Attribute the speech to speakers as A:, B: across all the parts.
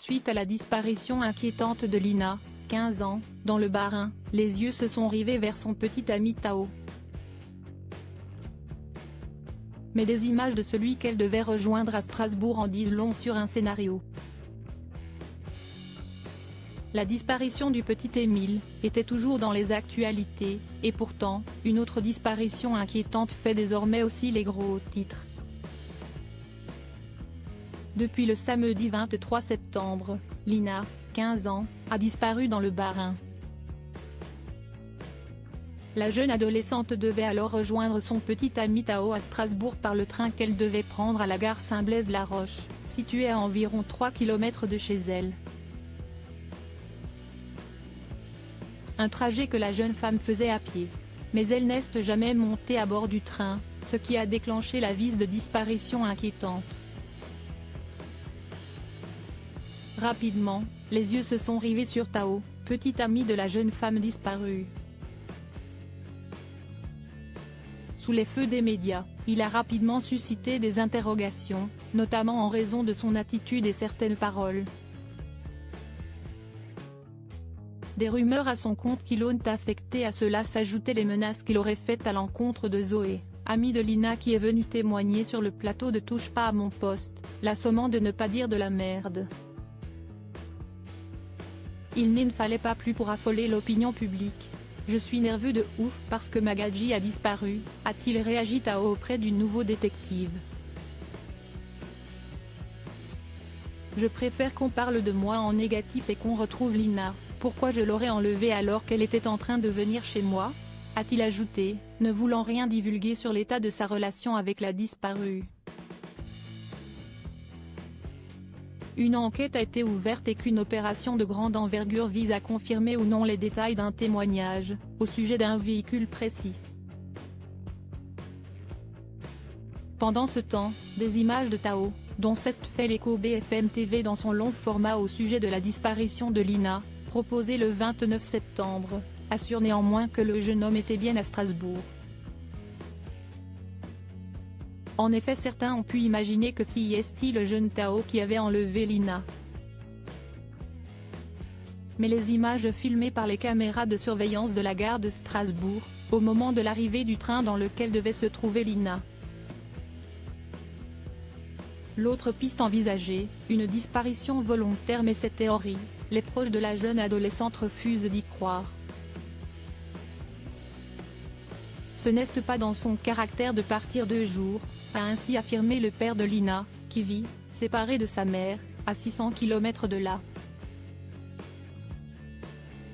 A: Suite à la disparition inquiétante de Lina, 15 ans, dans le Bas-Rhin, les yeux se sont rivés vers son petit ami Tao. Mais des images de celui qu'elle devait rejoindre à Strasbourg en disent long sur un scénario. La disparition du petit Émile était toujours dans les actualités, et pourtant, une autre disparition inquiétante fait désormais aussi les gros titres. Depuis le samedi 23 septembre, Lina, 15 ans, a disparu dans le Bas-Rhin. La jeune adolescente devait alors rejoindre son petit ami Tao à Strasbourg par le train qu'elle devait prendre à la gare Saint-Blaise-la-Roche, située à environ 3 km de chez elle. Un trajet que la jeune femme faisait à pied. Mais elle n'est jamais montée à bord du train, ce qui a déclenché l'avis de disparition inquiétante. Rapidement, les yeux se sont rivés sur Tao, petit ami de la jeune femme disparue. Sous les feux des médias, il a rapidement suscité des interrogations, notamment en raison de son attitude et certaines paroles. Des rumeurs à son compte qui l'ont affecté. À cela s'ajoutaient les menaces qu'il aurait faites à l'encontre de Zoé, amie de Lina qui est venue témoigner sur le plateau de Touche pas à mon poste, la sommant de ne pas dire de la merde. Il ne fallait pas plus pour affoler l'opinion publique. Je suis nerveux de ouf parce que Magadji a disparu, a-t-il réagi Tao auprès du nouveau détective. Je préfère qu'on parle de moi en négatif et qu'on retrouve Lina. Pourquoi je l'aurais enlevée alors qu'elle était en train de venir chez moi ? A-t-il ajouté, ne voulant rien divulguer sur l'état de sa relation avec la disparue. Une enquête a été ouverte et qu'une opération de grande envergure vise à confirmer ou non les détails d'un témoignage, au sujet d'un véhicule précis. Pendant ce temps, des images de Tao, dont s'est fait l'écho BFM TV dans son long format au sujet de la disparition de Lina, proposé le 29 septembre, assurent néanmoins que le jeune homme était bien à Strasbourg. En effet, certains ont pu imaginer que c'était le jeune Tao qui avait enlevé Lina. Mais les images filmées par les caméras de surveillance de la gare de Strasbourg, au moment de l'arrivée du train dans lequel devait se trouver Lina. L'autre piste envisagée, une disparition volontaire, mais cette théorie, les proches de la jeune adolescente refusent d'y croire. Ce n'est pas dans son caractère de partir 2 jours, a ainsi affirmé le père de Lina, qui vit, séparé de sa mère, à 600 km de là.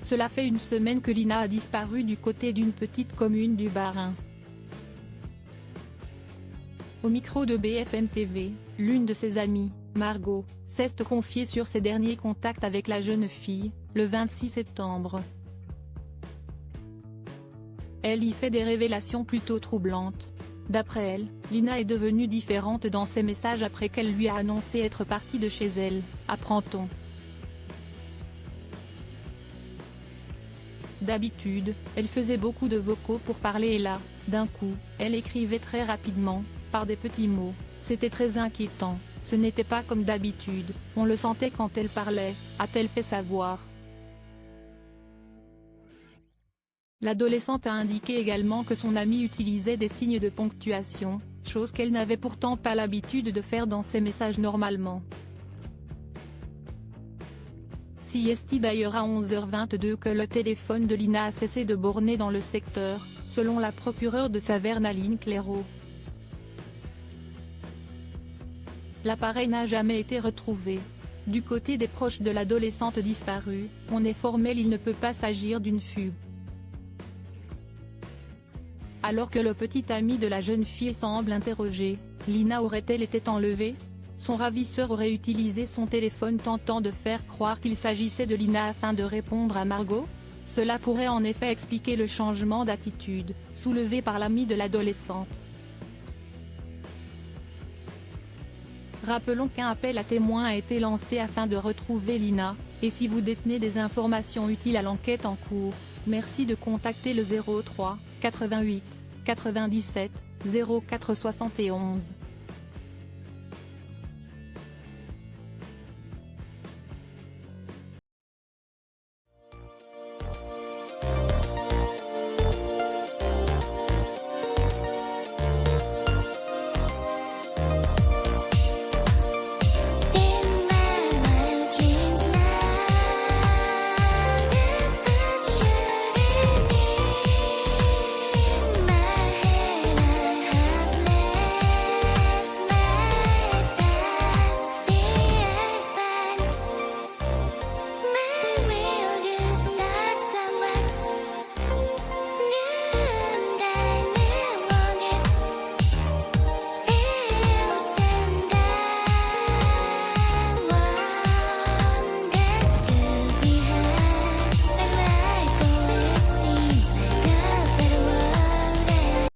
A: Cela fait une semaine que Lina a disparu du côté d'une petite commune du Bas-Rhin. Au micro de BFM TV, l'une de ses amies, Margot, s'est confiée sur ses derniers contacts avec la jeune fille, le 26 septembre. Elle y fait des révélations plutôt troublantes. D'après elle, Lina est devenue différente dans ses messages après qu'elle lui a annoncé être partie de chez elle, apprend-on. D'habitude, elle faisait beaucoup de vocaux pour parler et là, d'un coup, elle écrivait très rapidement, par des petits mots. C'était très inquiétant, ce n'était pas comme d'habitude, on le sentait quand elle parlait, a-t-elle fait savoir. L'adolescente a indiqué également que son amie utilisait des signes de ponctuation, chose qu'elle n'avait pourtant pas l'habitude de faire dans ses messages normalement. C'est d'ailleurs à 11h22 que le téléphone de Lina a cessé de borner dans le secteur, selon la procureure de Saverne Aline Clairaut. L'appareil n'a jamais été retrouvé. Du côté des proches de l'adolescente disparue, on est formel, il ne peut pas s'agir d'une fugue. Alors que le petit ami de la jeune fille semble interrogé, Lina aurait-elle été enlevée ? Son ravisseur aurait utilisé son téléphone tentant de faire croire qu'il s'agissait de Lina afin de répondre à Margot ? Cela pourrait en effet expliquer le changement d'attitude, soulevé par l'ami de l'adolescente. Rappelons qu'un appel à témoins a été lancé afin de retrouver Lina, et si vous détenez des informations utiles à l'enquête en cours, merci de contacter le 03 88 97 04 71.